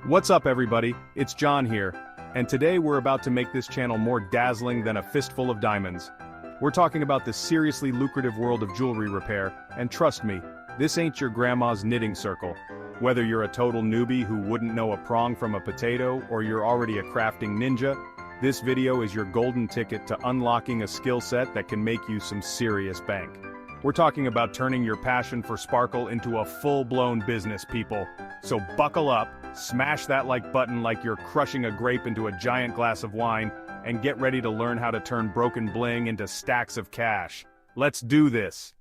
What's up everybody, it's John here, and today we're about to make this channel more dazzling than a fistful of diamonds. We're talking about the seriously lucrative world of jewelry repair, and trust me, this ain't your grandma's knitting circle. Whether you're a total newbie who wouldn't know a prong from a potato or you're already a crafting ninja, this video is your golden ticket to unlocking a skill set that can make you some serious bank. We're talking about turning your passion for sparkle into a full-blown business, people. So buckle up, smash that like button like you're crushing a grape into a giant glass of wine, and get ready to learn how to turn broken bling into stacks of cash. Let's do this!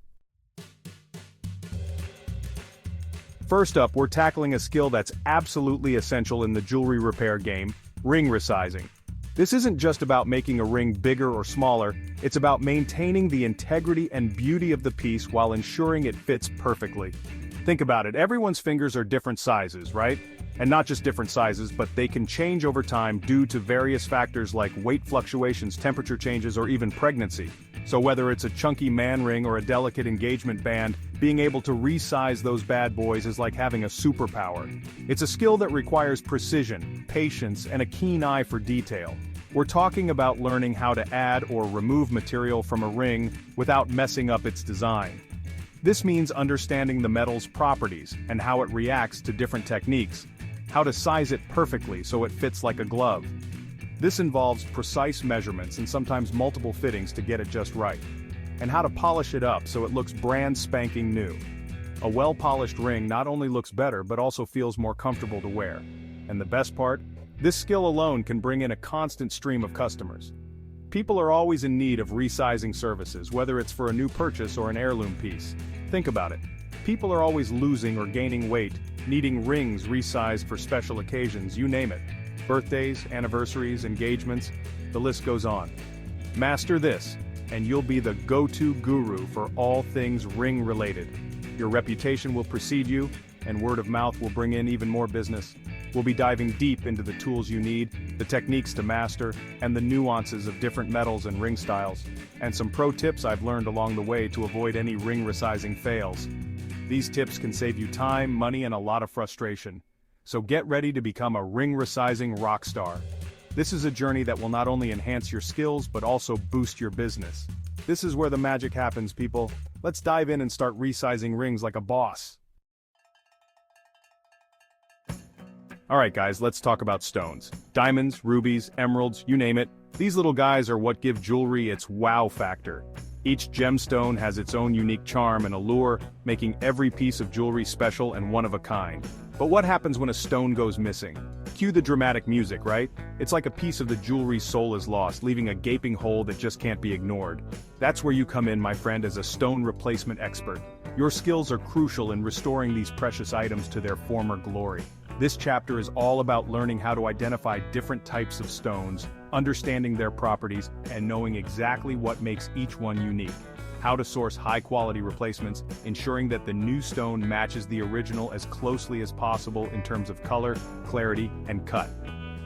First up, we're tackling a skill that's absolutely essential in the jewelry repair game, ring resizing. This isn't just about making a ring bigger or smaller, it's about maintaining the integrity and beauty of the piece while ensuring it fits perfectly. Think about it, everyone's fingers are different sizes, right? And not just different sizes, but they can change over time due to various factors like weight fluctuations, temperature changes, or even pregnancy. So whether it's a chunky man ring or a delicate engagement band, being able to resize those bad boys is like having a superpower. It's a skill that requires precision, patience, and a keen eye for detail. We're talking about learning how to add or remove material from a ring without messing up its design. This means understanding the metal's properties and how it reacts to different techniques, how to size it perfectly so it fits like a glove. This involves precise measurements and sometimes multiple fittings to get it just right, and how to polish it up so it looks brand spanking new. A well-polished ring not only looks better but also feels more comfortable to wear. And the best part? This skill alone can bring in a constant stream of customers. People are always in need of resizing services, whether it's for a new purchase or an heirloom piece. Think about it. People are always losing or gaining weight, needing rings resized for special occasions, you name it. Birthdays, anniversaries, engagements, the list goes on. Master this, and you'll be the go-to guru for all things ring-related. Your reputation will precede you, and word of mouth will bring in even more business. We'll be diving deep into the tools you need, the techniques to master, and the nuances of different metals and ring styles, and some pro tips I've learned along the way to avoid any ring resizing fails. These tips can save you time, money, and a lot of frustration. So get ready to become a ring resizing rock star. This is a journey that will not only enhance your skills but also boost your business. This is where the magic happens, people. Let's dive in and start resizing rings like a boss. Alright guys, let's talk about stones. Diamonds, rubies, emeralds, you name it. These little guys are what give jewelry its wow factor. Each gemstone has its own unique charm and allure, making every piece of jewelry special and one of a kind. But what happens when a stone goes missing? Cue the dramatic music, right? It's like a piece of the jewelry's soul is lost, leaving a gaping hole that just can't be ignored. That's where you come in, my friend, as a stone replacement expert. Your skills are crucial in restoring these precious items to their former glory. This chapter is all about learning how to identify different types of stones, understanding their properties, and knowing exactly what makes each one unique. How to source high-quality replacements, ensuring that the new stone matches the original as closely as possible in terms of color, clarity, and cut.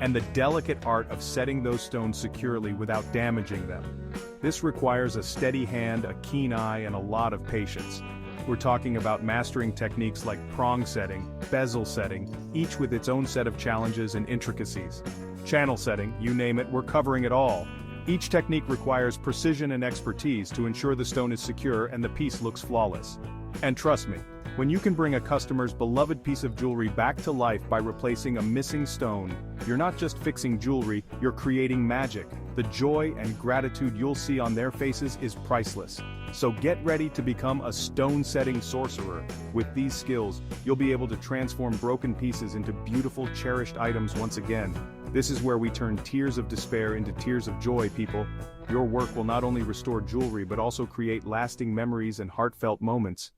And the delicate art of setting those stones securely without damaging them. This requires a steady hand, a keen eye, and a lot of patience. We're talking about mastering techniques like prong setting, bezel setting, each with its own set of challenges and intricacies. Channel setting, you name it, we're covering it all. Each technique requires precision and expertise to ensure the stone is secure and the piece looks flawless. And trust me, when you can bring a customer's beloved piece of jewelry back to life by replacing a missing stone, you're not just fixing jewelry, you're creating magic. The joy and gratitude you'll see on their faces is priceless. So get ready to become a stone-setting sorcerer. With these skills, you'll be able to transform broken pieces into beautiful, cherished items once again. This is where we turn tears of despair into tears of joy, people. Your work will not only restore jewelry but also create lasting memories and heartfelt moments.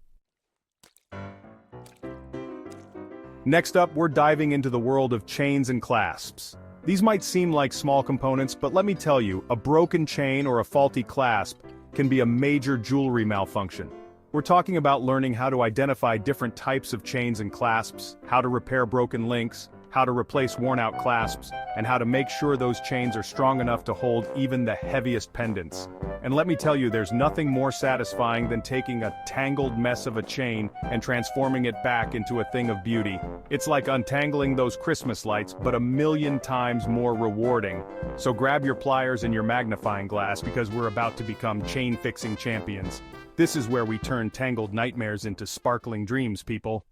Next up, we're diving into the world of chains and clasps. These might seem like small components, but let me tell you, a broken chain or a faulty clasp can be a major jewelry malfunction. We're talking about learning how to identify different types of chains and clasps, how to repair broken links, how to replace worn-out clasps, and how to make sure those chains are strong enough to hold even the heaviest pendants. And let me tell you, there's nothing more satisfying than taking a tangled mess of a chain and transforming it back into a thing of beauty. It's like untangling those Christmas lights, but a million times more rewarding. So grab your pliers and your magnifying glass because we're about to become chain-fixing champions. This is where we turn tangled nightmares into sparkling dreams, people.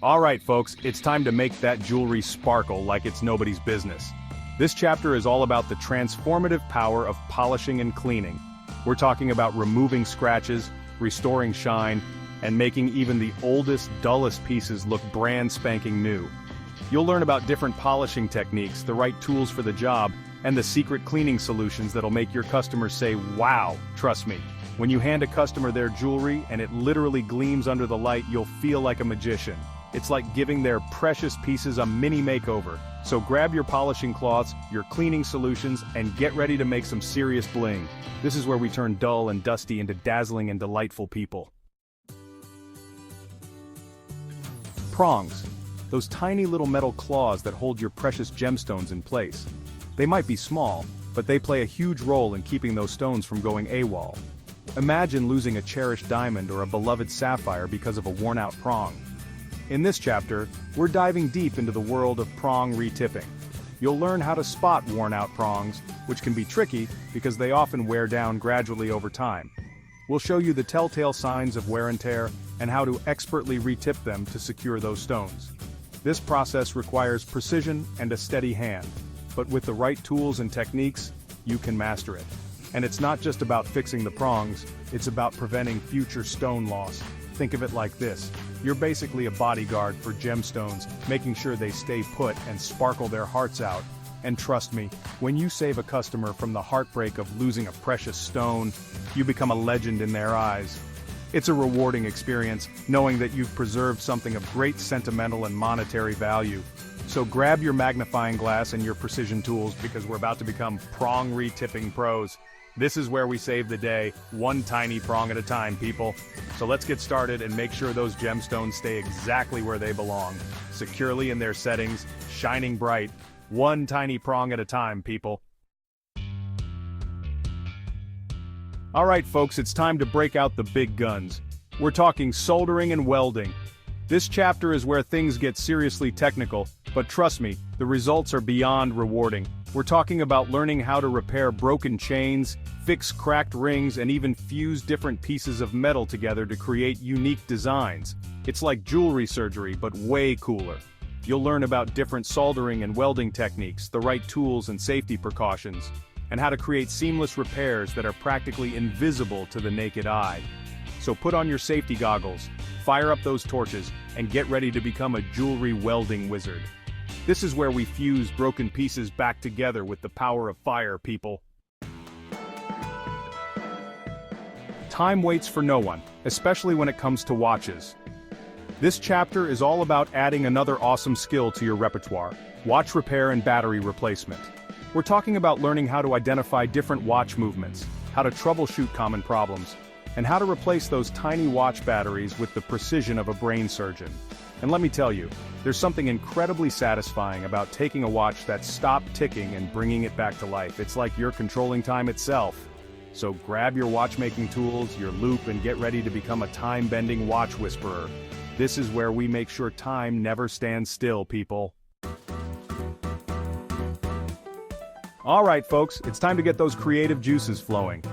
Alright folks, it's time to make that jewelry sparkle like it's nobody's business. This chapter is all about the transformative power of polishing and cleaning. We're talking about removing scratches, restoring shine, and making even the oldest, dullest pieces look brand spanking new. You'll learn about different polishing techniques, the right tools for the job, and the secret cleaning solutions that'll make your customers say, wow, trust me. When you hand a customer their jewelry and it literally gleams under the light, you'll feel like a magician. It's like giving their precious pieces a mini makeover. So grab your polishing cloths, your cleaning solutions, and get ready to make some serious bling. This is where we turn dull and dusty into dazzling and delightful people. Prongs. Those tiny little metal claws that hold your precious gemstones in place. They might be small, but they play a huge role in keeping those stones from going AWOL. Imagine losing a cherished diamond or a beloved sapphire because of a worn-out prong. In this chapter, we're diving deep into the world of prong retipping. You'll learn how to spot worn-out prongs, which can be tricky because they often wear down gradually over time. We'll show you the telltale signs of wear and tear and how to expertly retip them to secure those stones. This process requires precision and a steady hand, but with the right tools and techniques, you can master it. And it's not just about fixing the prongs, it's about preventing future stone loss. Think of it like this. You're basically a bodyguard for gemstones, making sure they stay put and sparkle their hearts out. And trust me, when you save a customer from the heartbreak of losing a precious stone, you become a legend in their eyes. It's a rewarding experience, knowing that you've preserved something of great sentimental and monetary value. So grab your magnifying glass and your precision tools because we're about to become prong retipping pros. This is where we save the day, one tiny prong at a time, people. So let's get started and make sure those gemstones stay exactly where they belong, securely in their settings, shining bright, one tiny prong at a time, people. Alright folks, it's time to break out the big guns. We're talking soldering and welding. This chapter is where things get seriously technical, but trust me, the results are beyond rewarding. We're talking about learning how to repair broken chains, fix cracked rings, and even fuse different pieces of metal together to create unique designs. It's like jewelry surgery, but way cooler. You'll learn about different soldering and welding techniques, the right tools and safety precautions, and how to create seamless repairs that are practically invisible to the naked eye. So put on your safety goggles, fire up those torches, and get ready to become a jewelry welding wizard. This is where we fuse broken pieces back together with the power of fire, people. Time waits for no one, especially when it comes to watches. This chapter is all about adding another awesome skill to your repertoire, watch repair and battery replacement. We're talking about learning how to identify different watch movements, how to troubleshoot common problems, and how to replace those tiny watch batteries with the precision of a brain surgeon. And let me tell you, there's something incredibly satisfying about taking a watch that's stopped ticking and bringing it back to life. It's like you're controlling time itself. So grab your watchmaking tools, your loop, and get ready to become a time-bending watch whisperer. This is where we make sure time never stands still, people. Alright folks, it's time to get those creative juices flowing.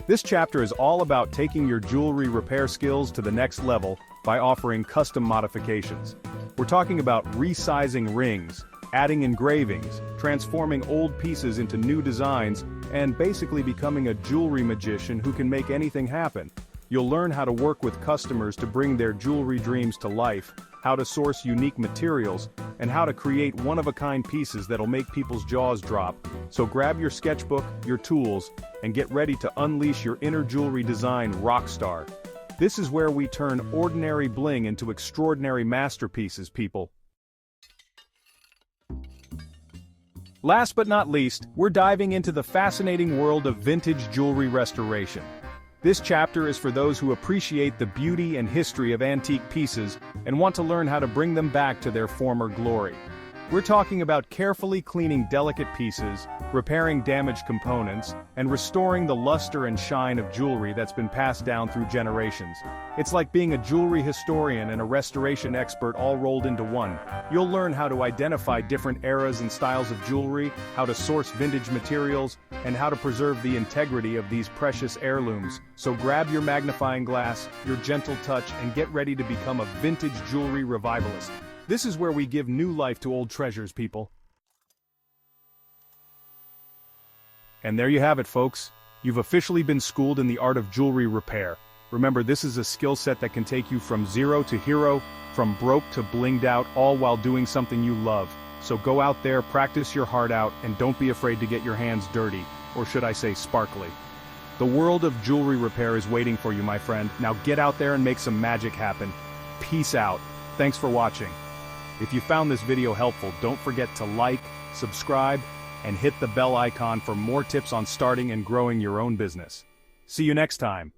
This chapter is all about taking your jewelry repair skills to the next level by offering custom modifications. We're talking about resizing rings, adding engravings, transforming old pieces into new designs, and basically becoming a jewelry magician who can make anything happen. You'll learn how to work with customers to bring their jewelry dreams to life, how to source unique materials, and how to create one-of-a-kind pieces that'll make people's jaws drop. So grab your sketchbook, your tools, and get ready to unleash your inner jewelry design rock star. This is where we turn ordinary bling into extraordinary masterpieces, people. Last but not least, we're diving into the fascinating world of vintage jewelry restoration. This chapter is for those who appreciate the beauty and history of antique pieces and want to learn how to bring them back to their former glory. We're talking about carefully cleaning delicate pieces, repairing damaged components, and restoring the luster and shine of jewelry that's been passed down through generations. It's like being a jewelry historian and a restoration expert all rolled into one. You'll learn how to identify different eras and styles of jewelry, how to source vintage materials, and how to preserve the integrity of these precious heirlooms. So grab your magnifying glass, your gentle touch, and get ready to become a vintage jewelry revivalist. This is where we give new life to old treasures, people. And there you have it, folks. You've officially been schooled in the art of jewelry repair. Remember, this is a skill set that can take you from zero to hero, from broke to blinged out, all while doing something you love. So go out there, practice your heart out, and don't be afraid to get your hands dirty, or should I say sparkly. The world of jewelry repair is waiting for you, my friend. Now get out there and make some magic happen. Peace out. Thanks for watching. If you found this video helpful, don't forget to like, subscribe, and hit the bell icon for more tips on starting and growing your own business. See you next time.